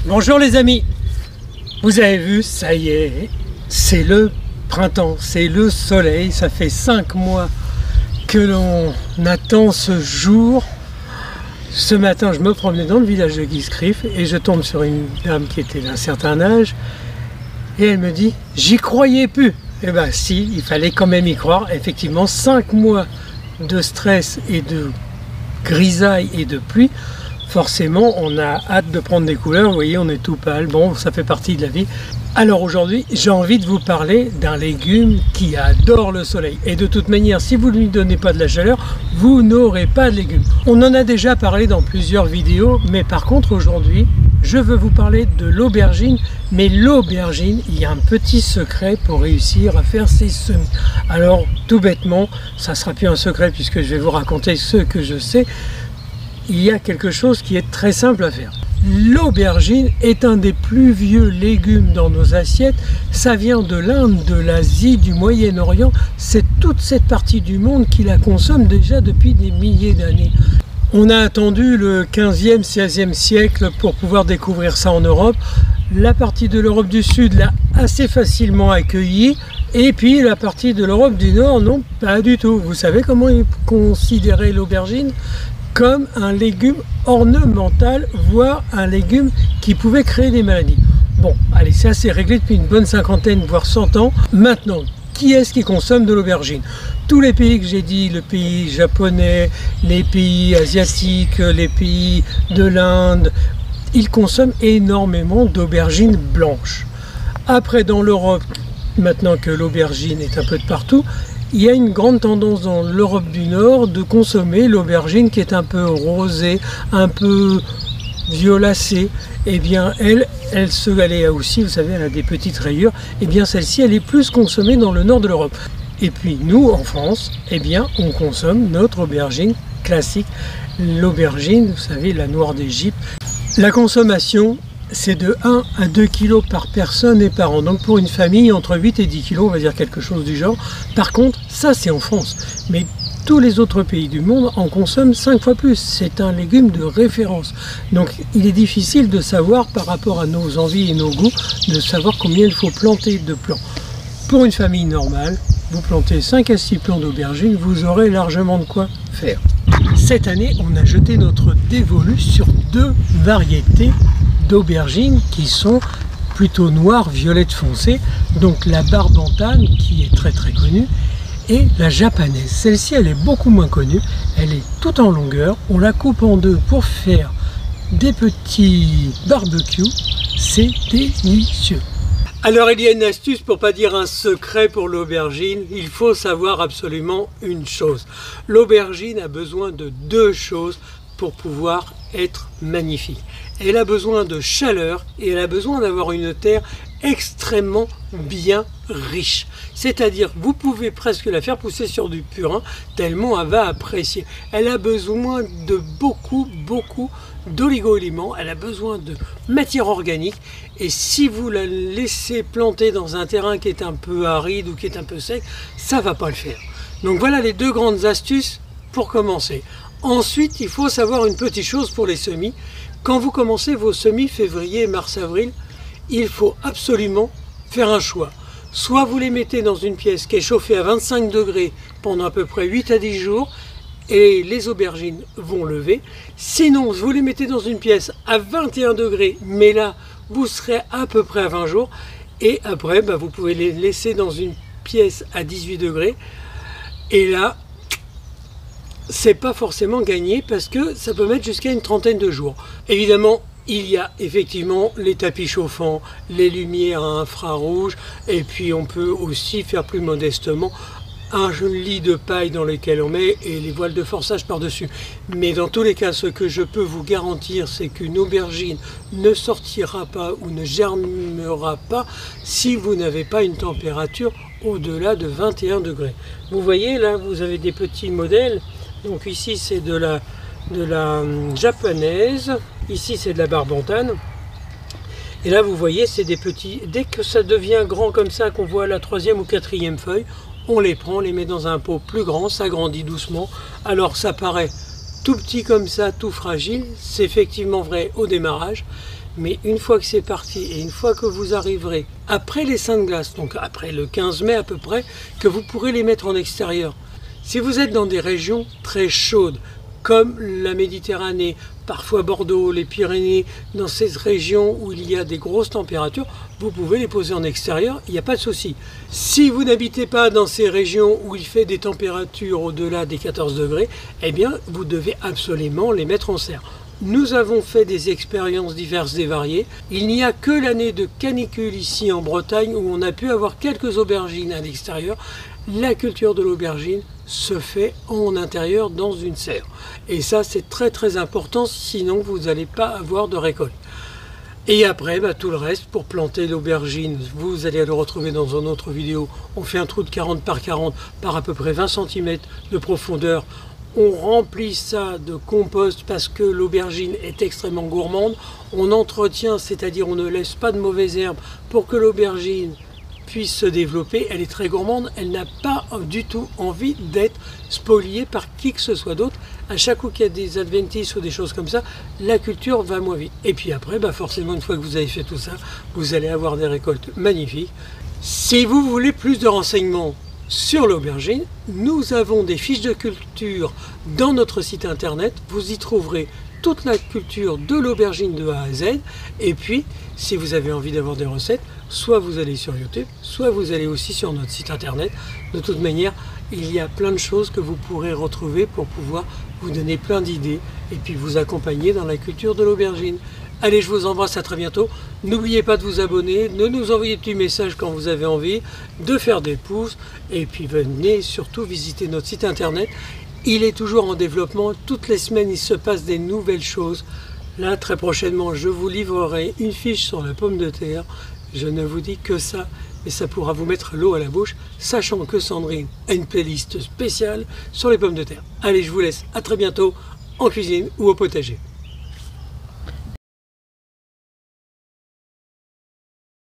Bonjour les amis, vous avez vu, ça y est, c'est le printemps, c'est le soleil, ça fait 5 mois que l'on attend ce jour. Ce matin, je me promenais dans le village de Guiscriff et je tombe sur une dame qui était d'un certain âge et elle me dit « J'y croyais plus ». Eh bien si, il fallait quand même y croire. Effectivement, 5 mois de stress et de grisaille et de pluie, forcément, on a hâte de prendre des couleurs. Vous voyez, on est tout pâle. Bon, ça fait partie de la vie. Alors aujourd'hui, j'ai envie de vous parler d'un légume qui adore le soleil. Et de toute manière, si vous ne lui donnez pas de la chaleur, vous n'aurez pas de légumes. On en a déjà parlé dans plusieurs vidéos, mais par contre aujourd'hui, je veux vous parler de l'aubergine. Mais l'aubergine, il y a un petit secret pour réussir à faire ses semis. Alors, tout bêtement, ça ne sera plus un secret puisque je vais vous raconter ce que je sais. Il y a quelque chose qui est très simple à faire. L'aubergine est un des plus vieux légumes dans nos assiettes. Ça vient de l'Inde, de l'Asie, du Moyen-Orient. C'est toute cette partie du monde qui la consomme déjà depuis des milliers d'années. On a attendu le 15e, 16e siècle pour pouvoir découvrir ça en Europe. La partie de l'Europe du Sud l'a assez facilement accueilli. Et puis la partie de l'Europe du Nord, non, pas du tout. Vous savez comment ils considéraient l'aubergine ? Comme un légume ornemental, voire un légume qui pouvait créer des maladies. Bon, allez, ça c'est réglé depuis une bonne cinquantaine, voire 100 ans. Maintenant, qui est-ce qui consomme de l'aubergine? Tous les pays que j'ai dit, le pays japonais, les pays asiatiques, les pays de l'Inde, ils consomment énormément d'aubergines blanches. Après, dans l'Europe, maintenant que l'aubergine est un peu de partout, il y a une grande tendance dans l'Europe du Nord de consommer l'aubergine qui est un peu rosée, un peu violacée. Eh bien, elle a aussi, vous savez, elle a des petites rayures. Eh bien, celle-ci, elle est plus consommée dans le nord de l'Europe. Et puis, nous, en France, eh bien, on consomme notre aubergine classique. L'aubergine, vous savez, la noire d'Égypte. La consommation, c'est de 1 à 2 kg par personne et par an. Donc pour une famille, entre 8 et 10 kg, on va dire quelque chose du genre. Par contre, ça c'est en France. Mais tous les autres pays du monde en consomment 5 fois plus. C'est un légume de référence. Donc il est difficile de savoir par rapport à nos envies et nos goûts, de savoir combien il faut planter de plants. Pour une famille normale, vous plantez 5 à 6 plants d'aubergine, vous aurez largement de quoi faire. Cette année, on a jeté notre dévolu sur 2 variétés d'aubergines qui sont plutôt noires, violettes foncées, donc la barbantane qui est très connue et la japanaise. Celle-ci elle est beaucoup moins connue, elle est toute en longueur, on la coupe en 2 pour faire des petits barbecues, c'est délicieux. Alors il y a une astuce pour pas dire un secret pour l'aubergine, il faut savoir absolument une chose. L'aubergine a besoin de 2 choses pour pouvoir être magnifique. Elle a besoin de chaleur et elle a besoin d'avoir une terre extrêmement bien riche. C'est-à-dire vous pouvez presque la faire pousser sur du purin tellement elle va apprécier. Elle a besoin de beaucoup d'oligo-éléments, elle a besoin de matière organique et si vous la laissez planter dans un terrain qui est un peu aride ou qui est un peu sec, ça va pas le faire. Donc voilà les 2 grandes astuces pour commencer. Ensuite, il faut savoir une petite chose pour les semis. Quand vous commencez vos semis février, mars, avril, il faut absolument faire un choix. Soit vous les mettez dans une pièce qui est chauffée à 25 degrés pendant à peu près 8 à 10 jours et les aubergines vont lever. Sinon, vous les mettez dans une pièce à 21 degrés, mais là, vous serez à peu près à 20 jours. Et après, vous pouvez les laisser dans une pièce à 18 degrés. Et là, c'est pas forcément gagné parce que ça peut mettre jusqu'à une trentaine de jours. Évidemment, il y a effectivement les tapis chauffants, les lumières à infrarouge et puis on peut aussi faire plus modestement un lit de paille dans lequel on met et les voiles de forçage par-dessus. Mais dans tous les cas, ce que je peux vous garantir, c'est qu'une aubergine ne sortira pas ou ne germera pas si vous n'avez pas une température au-delà de 21 degrés. Vous voyez, là, vous avez des petits modèles. Donc ici c'est de la japanaise, ici c'est de la barbantane. Et là vous voyez c'est des petits, dès que ça devient grand comme ça, qu'on voit la 3e ou 4e feuille, on les prend, on les met dans un pot plus grand, ça grandit doucement. Alors ça paraît tout petit comme ça, tout fragile, c'est effectivement vrai au démarrage. Mais une fois que c'est parti et une fois que vous arriverez après les seins de glace, donc après le 15 mai à peu près, que vous pourrez les mettre en extérieur. Si vous êtes dans des régions très chaudes, comme la Méditerranée, parfois Bordeaux, les Pyrénées, dans ces régions où il y a des grosses températures, vous pouvez les poser en extérieur, il n'y a pas de souci. Si vous n'habitez pas dans ces régions où il fait des températures au-delà des 14 degrés, eh bien vous devez absolument les mettre en serre. Nous avons fait des expériences diverses et variées. Il n'y a que l'année de canicule ici en Bretagne où on a pu avoir quelques aubergines à l'extérieur. La culture de l'aubergine se fait en intérieur dans une serre. Et ça, c'est très très important, sinon vous n'allez pas avoir de récolte. Et après, tout le reste, pour planter l'aubergine, vous allez le retrouver dans une autre vidéo. On fait un trou de 40 par 40 par à peu près 20 cm de profondeur. On remplit ça de compost parce que l'aubergine est extrêmement gourmande. On entretient, c'est-à-dire on ne laisse pas de mauvaises herbes pour que l'aubergine puisse se développer. Elle est très gourmande, elle n'a pas du tout envie d'être spoliée par qui que ce soit d'autre. À chaque coup qu'il y a des adventices ou des choses comme ça, la culture va moins vite. Et puis après, forcément, une fois que vous avez fait tout ça, vous allez avoir des récoltes magnifiques. Si vous voulez plus de renseignements sur l'aubergine, nous avons des fiches de culture dans notre site internet. Vous y trouverez toute la culture de l'aubergine de A à Z. Et puis, si vous avez envie d'avoir des recettes, soit vous allez sur YouTube, soit vous allez aussi sur notre site internet. De toute manière, il y a plein de choses que vous pourrez retrouver pour pouvoir vous donner plein d'idées et puis vous accompagner dans la culture de l'aubergine. Allez, je vous embrasse, à très bientôt. N'oubliez pas de vous abonner, de nous envoyer des petits messages quand vous avez envie, de faire des pouces, et puis venez surtout visiter notre site internet. Il est toujours en développement, toutes les semaines il se passe des nouvelles choses. Là, très prochainement, je vous livrerai une fiche sur la pomme de terre. Je ne vous dis que ça, mais ça pourra vous mettre l'eau à la bouche, sachant que Sandrine a une playlist spéciale sur les pommes de terre. Allez, je vous laisse, à très bientôt, en cuisine ou au potager.